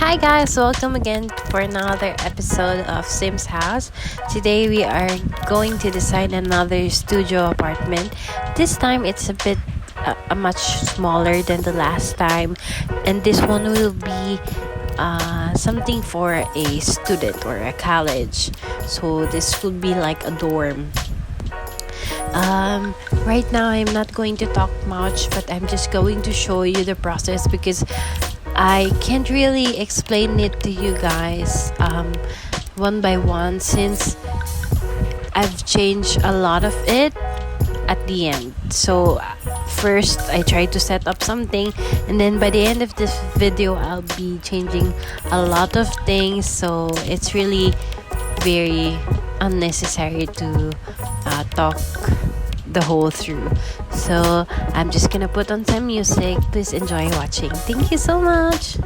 Hi guys, welcome again for another episode of Sim's House. Today we are going to design another studio apartment. This time it's a much smaller than the last time, and this one will be something for a student or a college. So this would be like a dorm. Right now I'm not going to talk much, but I'm just going to show you the process because I can't really explain it to you guys one by one since I've changed a lot of it at the end. So first I try to set up something, and then by the end of this video I'll be changing a lot of things, so it's really very unnecessary to talk the whole through. So I'm just gonna put on some music. Please enjoy watching. Thank you so much.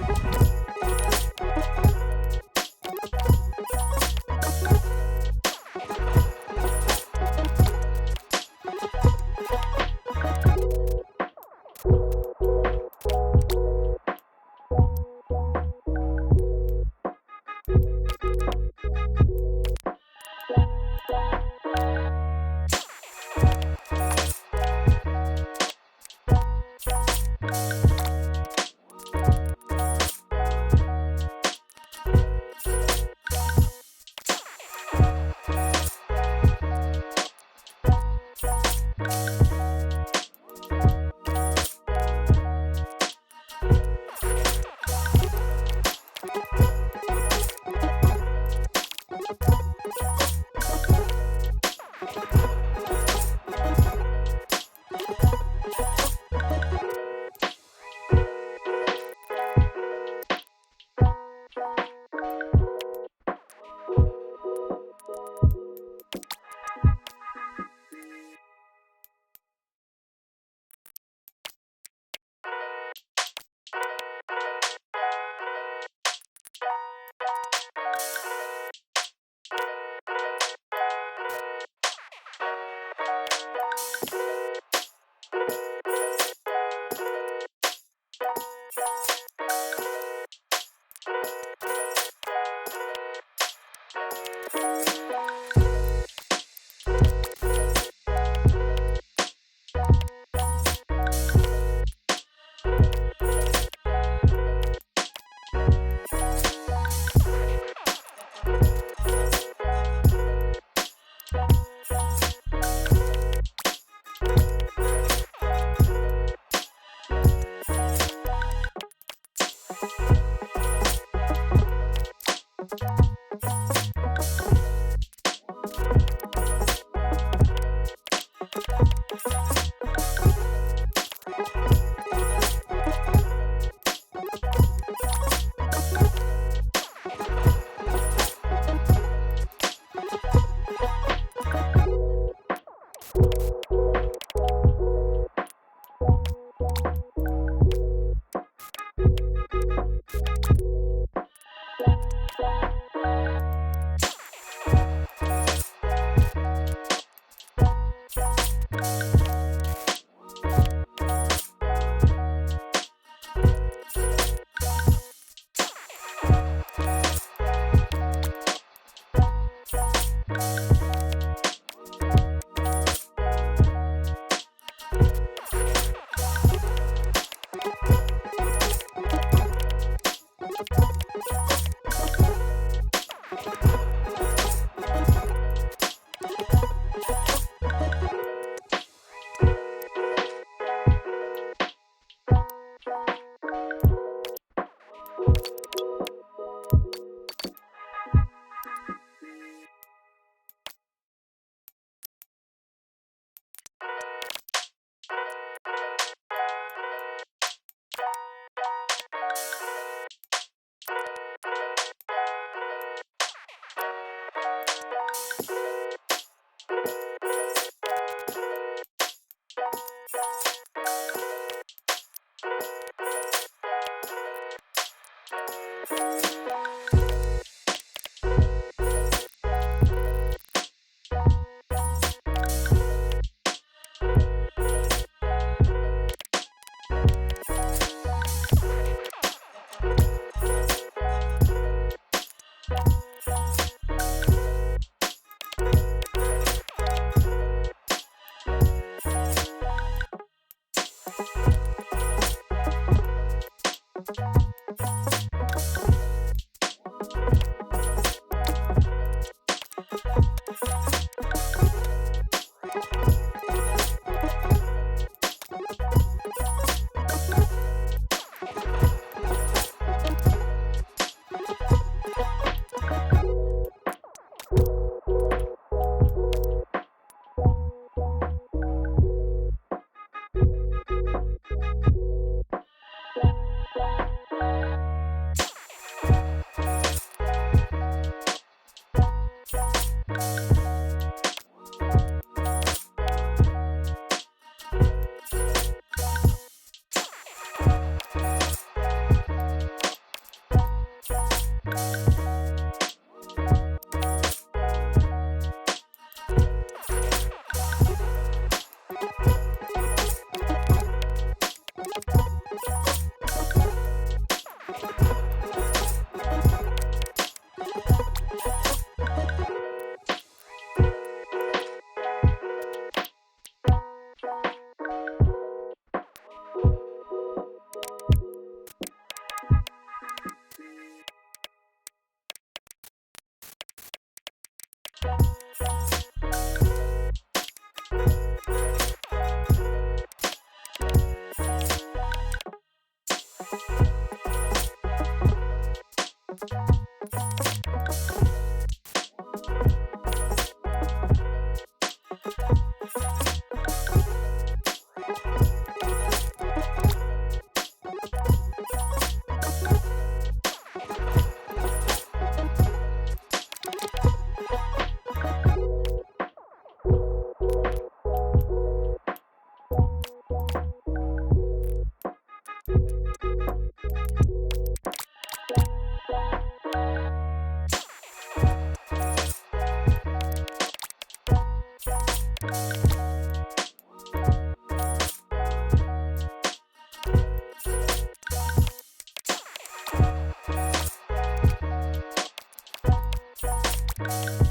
Bye.